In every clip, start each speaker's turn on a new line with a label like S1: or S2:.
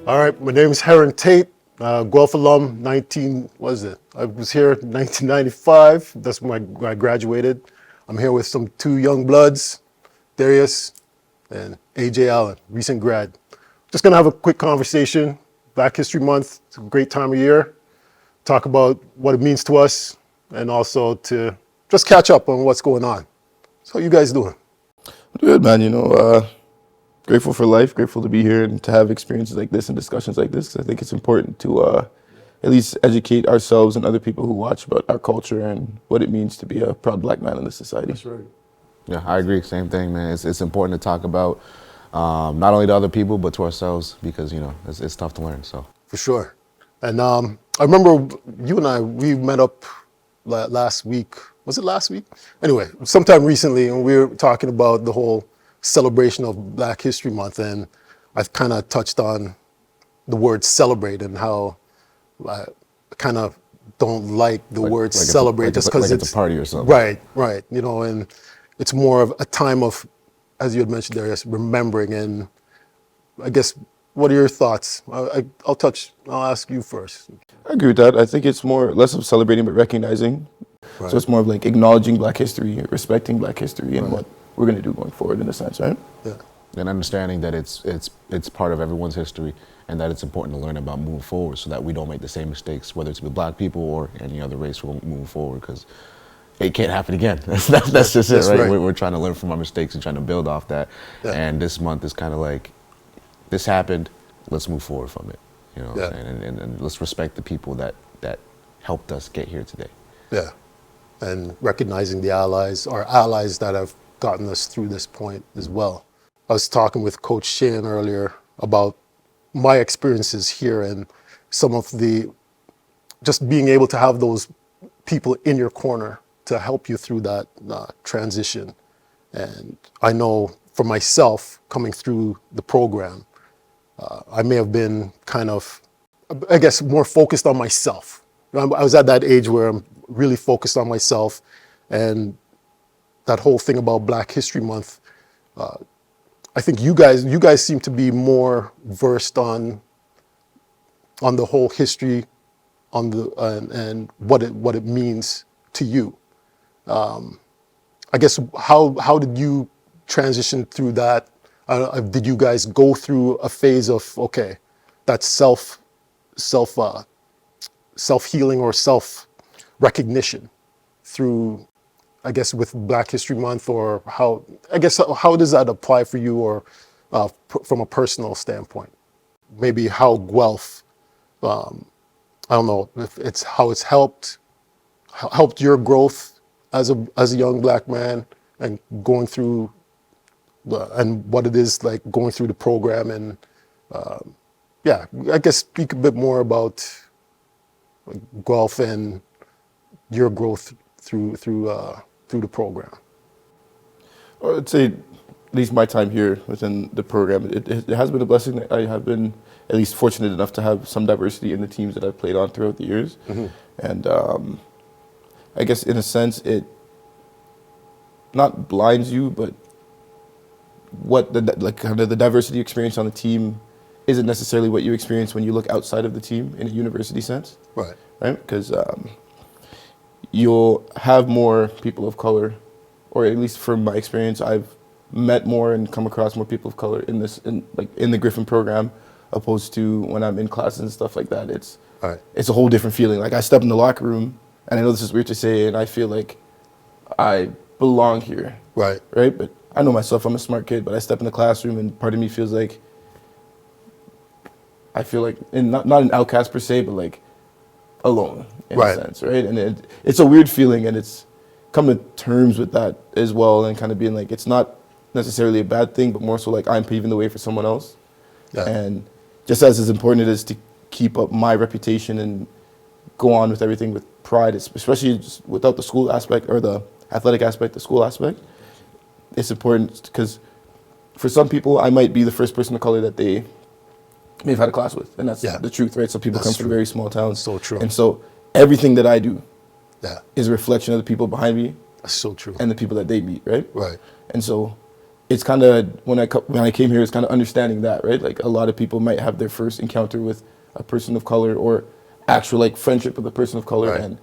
S1: All right, my name is Heron Tait, Guelph alum, I was here in 1995. That's when I graduated. I'm here with some two young bloods, Darius and AJ Allen, recent grad. Just gonna have a quick conversation. Black History Month, it's a great time of year. Talk about what it means to us and also to just catch up on what's going on. So how you guys doing?
S2: Good, man. Grateful for life, grateful to be here and to have experiences like this and discussions like this. I think it's important to at least educate ourselves and other people who watch about our culture and what it means to be a proud black man in this society.
S1: That's right.
S3: Yeah, I agree. Same thing, man. It's important to talk about not only to other people but to ourselves because it's tough to learn. So
S1: For sure. And I remember you and we met up last week. Was it last week? Anyway, sometime recently, and we were talking about the whole celebration of Black History Month, and I've kind of touched on the word celebrate and how I kind of don't like the word celebrate just because
S3: it's a party or something.
S1: Right. And it's more of a time of, as you had mentioned, Darius, remembering. And I guess, what are your thoughts? I'll ask you first.
S2: I agree with that. I think it's less of celebrating but recognizing.
S1: Right.
S2: So it's more of like acknowledging black history, respecting black history and what we're going to do going forward in a sense, right?
S1: Yeah.
S3: And understanding that it's part of everyone's history and that it's important to learn about moving forward so that we don't make the same mistakes, whether it's with black people or any other race moving forward, because it can't happen again. That's just it, right? We're trying to learn from our mistakes and trying to build off that. Yeah. And this month is kind of like, this happened, let's move forward from it. You know what I'm saying? And let's respect the people that helped us get here today.
S1: Yeah. And recognizing our allies that have gotten us through this point as well. I was talking with Coach Shane earlier about my experiences here and some of just being able to have those people in your corner to help you through that transition. And I know for myself, coming through the program, I may have been kind of, I guess, more focused on myself. I was at that age where I'm really focused on myself, and that whole thing about Black History Month, I think you guys seem to be more versed on the whole history, and what it means to you. I guess how did you transition through that? Did you guys go through a phase of that's self-healing or self-recognition through, I guess, with Black History Month, or how does that apply for you, or from a personal standpoint? Maybe how Guelph, I don't know if it's how it's helped your growth as a young black man and going through and what it is like going through the program, and I guess speak a bit more about Guelph and your growth through the program.
S2: Well, I'd say at least my time here within the program, it has been a blessing. I have been at least fortunate enough to have some diversity in the teams that I've played on throughout the years. Mm-hmm. And I guess in a sense it not blinds you, but what the diversity experience on the team isn't necessarily what you experience when you look outside of the team in a university sense.
S1: Right.
S2: Because you'll have more people of color, or at least from my experience, I've met more and come across more people of color in the Gryphon program, opposed to when I'm in classes and stuff like that. It's a whole different feeling. Like I step in the locker room, and I know this is weird to say, and I feel like I belong here. Right. But I know myself, I'm a smart kid, but I step in the classroom and part of me feels like, and not an outcast per se, but like alone in a sense, right? And it's a weird feeling, and it's come to terms with that as well, and kind of being like, it's not necessarily a bad thing, but more so like I'm paving the way for someone else. Yeah. And just as important it is to keep up my reputation and go on with everything with pride, especially just without the school aspect or the athletic aspect, the school aspect. It's important because for some people, I might be the first person of color that they may have had a class with, and that's the truth, right? Some people come from very small towns.
S1: So true.
S2: And so everything that I do is a reflection of the people behind me.
S1: That's so true.
S2: And the people that they meet, right?
S1: Right.
S2: And so it's kind of when I came here, it's kind of understanding that, right? Like a lot of people might have their first encounter with a person of color or actual like friendship with a person of color,
S1: Right.
S2: and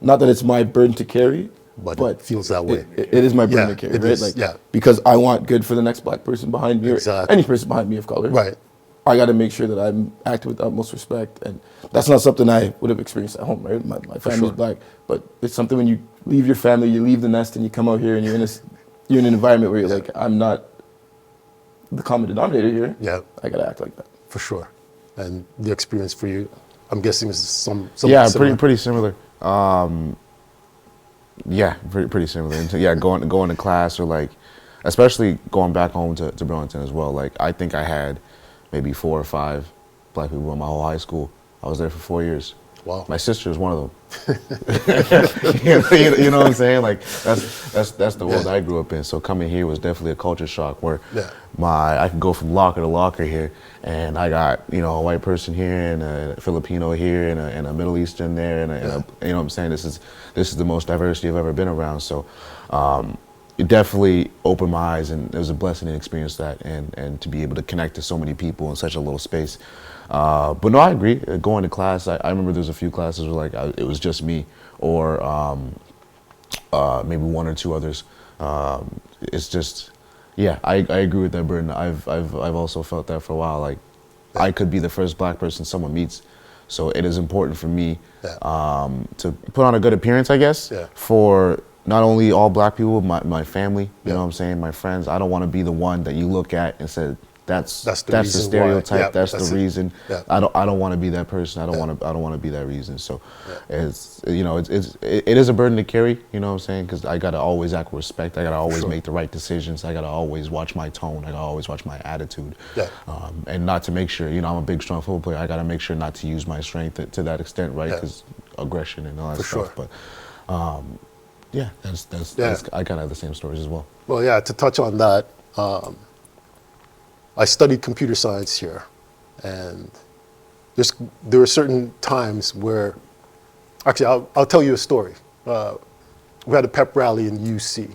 S2: not that it's my burden to carry,
S1: But it feels that way.
S2: It is my burden
S1: Yeah,
S2: to carry,
S1: it
S2: right?
S1: is,
S2: like
S1: yeah.
S2: because I want good for the next black person behind me or
S1: Exactly.
S2: any person behind me of color.
S1: Right.
S2: I got to make sure that I'm acting with utmost respect, and that's not something I would have experienced at home, right? My family's
S1: sure.
S2: black, but it's something when you leave your family, you leave the nest, and you come out here, and you're in an environment where you're like, I'm not the common denominator here.
S1: Yeah.
S2: I got to act like that.
S1: For sure. And the experience for you, I'm guessing, is some
S3: Yeah,
S1: similar.
S3: pretty similar. Yeah, pretty similar. And yeah, going to class or like, especially going back home to Burlington as well. Like I think I had maybe 4 or 5 black people in my whole high school. I was there for 4 years.
S1: Wow.
S3: My sister is one of them. you know what I'm saying? Like that's the world I grew up in. So coming here was definitely a culture shock where
S1: Yeah.
S3: I could go from locker to locker here, and I got a white person here and a Filipino here and a Middle Eastern there and you know what I'm saying? This is the most diversity I've ever been around. So it definitely opened my eyes, and it was a blessing to experience that and to be able to connect to so many people in such a little space. But no, I agree. Going to class, I remember there was a few classes where it was just me or maybe 1 or 2 others. It's just, yeah, I agree with that burden. I've also felt that for a while. Like I could be the first black person someone meets, so it is important for me to put on a good appearance, I guess, for not only all black people, my family. You know what I'm saying? My friends. I don't want to be the one that you look at and say, That's the stereotype.
S1: Yeah,
S3: that's the reason.
S1: Yeah.
S3: I don't want to be that person. I don't want to be that reason. So, it is a burden to carry. You know what I'm saying? Because I gotta always act with respect. I gotta always make the right decisions. I gotta always watch my tone. I gotta always watch my attitude.
S1: Yeah.
S3: And not to make sure. I'm a big, strong football player. I gotta make sure not to use my strength to that extent, right? Because aggression and all that stuff.
S1: sure.
S3: But yeah, that's I kind of have the same stories as well.
S1: Well, yeah, to touch on that, I studied computer science here, and there were certain times where, actually, I'll tell you a story. We had a pep rally in UC,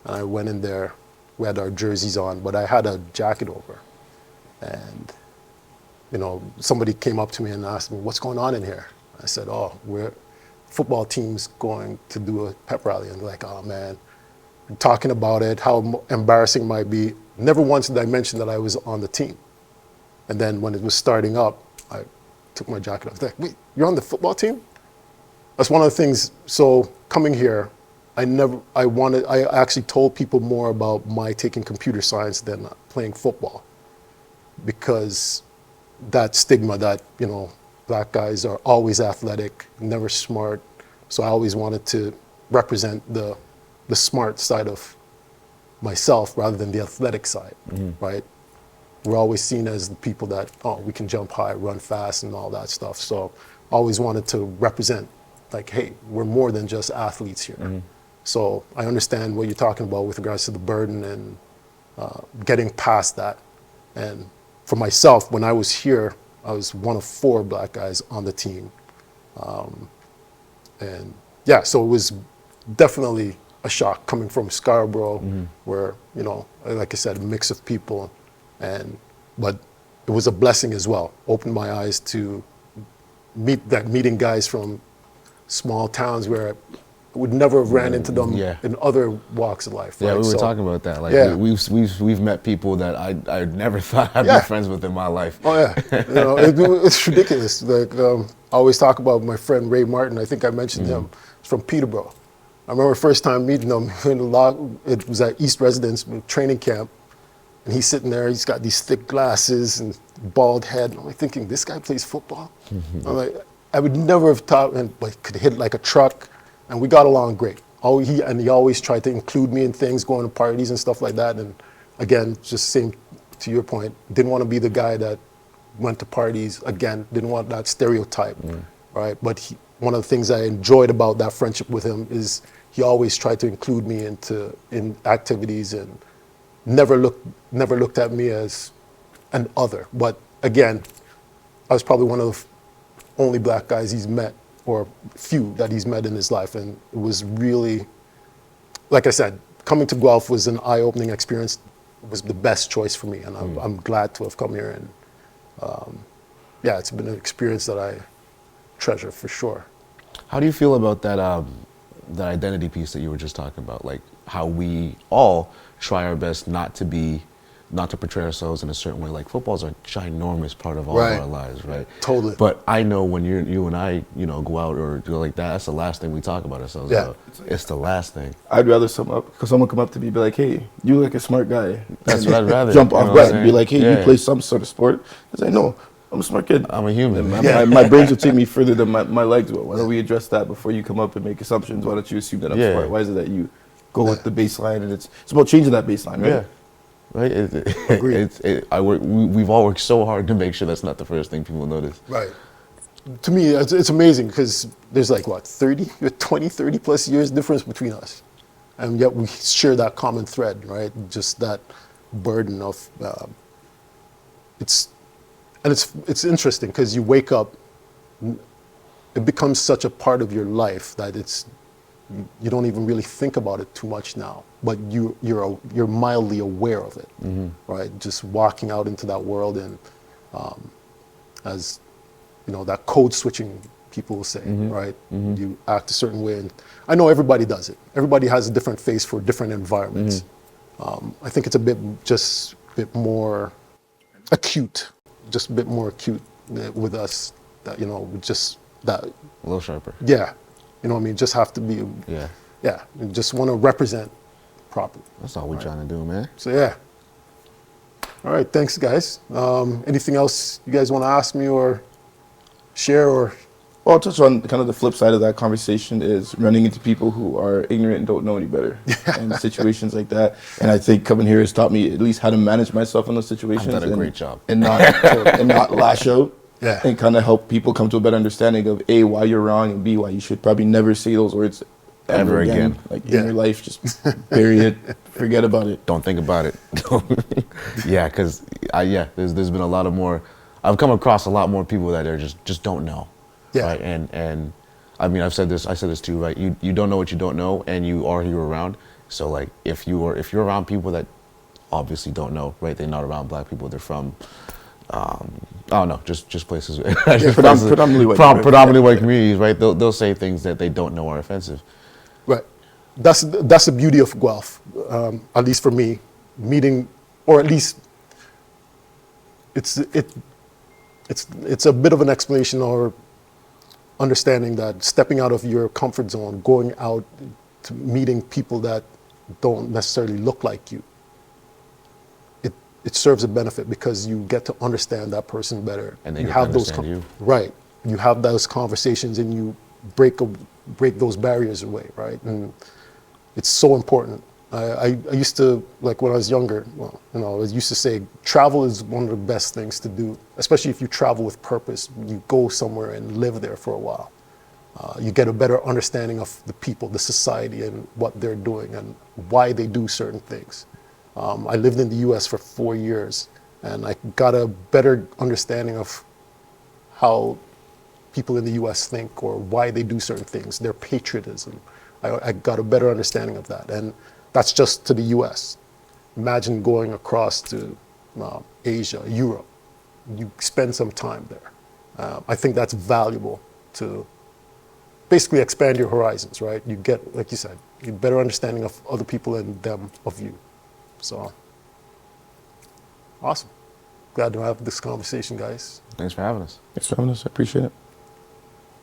S1: and I went in there. We had our jerseys on, but I had a jacket over, and somebody came up to me and asked me, "What's going on in here?" I said, "Oh, we're football team's going to do a pep rally," and they're like, "Oh man." Talking about it, how embarrassing it might be. Never once did I mention that I was on the team. And then when it was starting up, I took my jacket off. Like, wait, you're on the football team? That's one of the things. So coming here, I actually told people more about my taking computer science than playing football, because that stigma that, black guys are always athletic, never smart. So I always wanted to represent the smart side of myself rather than the athletic side, right? We're always seen as the people that, we can jump high, run fast, and all that stuff. So I always wanted to represent, like, hey, we're more than just athletes here. So I understand what you're talking about with regards to the burden and getting past that. And for myself, when I was here, I was one of 4 black guys on the team. And yeah, so it was definitely a shock coming from Scarborough, where, like I said, a mix of people, but it was a blessing as well. Opened my eyes to meeting guys from small towns where I would never have ran into them in other walks of life.
S3: Yeah,
S1: right?
S3: we were talking about that. Like we've met people that I never thought I'd be friends with in my life.
S1: Oh yeah, it's ridiculous. Like I always talk about my friend Ray Martin. I think I mentioned him. He's from Peterborough. I remember first time meeting him it was at East Residence training camp, and he's sitting there. He's got these thick glasses and bald head. And I'm like thinking, this guy plays football. I'm like, I would never have thought, but could hit like a truck, and we got along great. He always tried to include me in things, going to parties and stuff like that. And again, just same to your point, didn't want to be the guy that went to parties. Again, didn't want that stereotype, right? But one of the things I enjoyed about that friendship with him is he always tried to include me in activities and never looked at me as an other. But again, I was probably one of the only black guys he's met, or few that he's met in his life, and it was really, like I said, coming to Guelph was an eye-opening experience. It was the best choice for me, and I'm glad to have come here. And yeah, it's been an experience that I treasure for sure.
S3: How do you feel about that identity piece that you were just talking about? Like how we all try our best not to portray ourselves in a certain way. Like football's a ginormous part of all
S1: Right.
S3: of our lives, right?
S1: Totally.
S3: But I know when you and I, go out or do like that, that's the last thing we talk about ourselves
S1: Yeah.
S3: about. It's the last thing.
S2: I'd rather someone come up to me and be like, hey, you look like a smart guy.
S3: That's what I'd rather.
S2: Jump
S3: you know
S2: off
S3: what I'm
S2: right and be
S3: saying?
S2: like, hey,
S3: Yeah.
S2: you play some sort of sport? Because I know, I'm a smart kid.
S3: I'm a human.
S2: My brains will take me further than my legs will. Why don't we address that before you come up and make assumptions? Why don't you assume that I'm
S3: Yeah.
S2: smart? Why is it that you go with the baseline? And it's about changing that baseline, right?
S3: Yeah. Right?
S1: Agreed.
S3: We've all worked so hard to make sure that's not the first thing people notice.
S1: Right. To me, it's amazing because there's like, what, 30 plus years difference between us. And yet we share that common thread, right? Just that burden of, it's interesting because you wake up, it becomes such a part of your life that you don't even really think about it too much now, but you're mildly aware of it, right? Just walking out into that world and as that code switching people will say, right? You act a certain way, and I know everybody does it. Everybody has a different face for different environments. I think it's a bit more acute, just a bit more acute with us. That just that.
S3: A little sharper.
S1: Yeah, you know what I mean. Just have to be.
S3: Yeah.
S1: Yeah, you just want to represent properly.
S3: That's all we're trying to do, man.
S1: So yeah. All right, thanks guys. Anything else you guys want to ask me or share or?
S2: Well, I'll touch on kind of the flip side of that conversation is running into people who are ignorant and don't know any better and situations like that. And I think coming here has taught me at least how to manage myself in those situations.
S3: I've done a great job.
S2: And not lash out.
S1: Yeah.
S2: And kind of help people come to a better understanding of A, why you're wrong, and B, why you should probably never say those words ever again. Like in your life, just bury it, forget about it.
S3: Don't think about it. Yeah, because there's been a lot of more. I've come across a lot more people that are just don't know.
S1: Yeah.
S3: Right? And I mean, I said this too, right? You don't know what you don't know, and you are who you're around. So like, if you're around people that obviously don't know, right? They're not around black people. They're from, I don't know, just places.
S2: Predominantly white.
S3: Predominantly white communities, right? They'll say things that they don't know are offensive.
S1: Right. That's the beauty of Guelph, at least for me, meeting, or at least it's a bit of an explanation or understanding that stepping out of your comfort zone, going out to meeting people that don't necessarily look like you, it serves a benefit because you get to understand that person better.
S3: And they
S1: you
S3: get to
S1: have those
S3: understand you.
S1: Right. You have those conversations and you break those barriers away, right? And it's so important. I used to, like when I was younger, I used to say travel is one of the best things to do, especially if you travel with purpose. You go somewhere and live there for a while. You get a better understanding of the people, the society, and what they're doing and why they do certain things. I lived in the US for 4 years, and I got a better understanding of how people in the US think or why they do certain things, their patriotism. I got a better understanding of that. And that's just to the US. Imagine going across to Asia, Europe. You spend some time there. I think that's valuable to basically expand your horizons, right? You get, like you said, a better understanding of other people and them of you. So, awesome. Glad to have this conversation, guys.
S3: Thanks for having us.
S2: Thanks for having us. I appreciate it.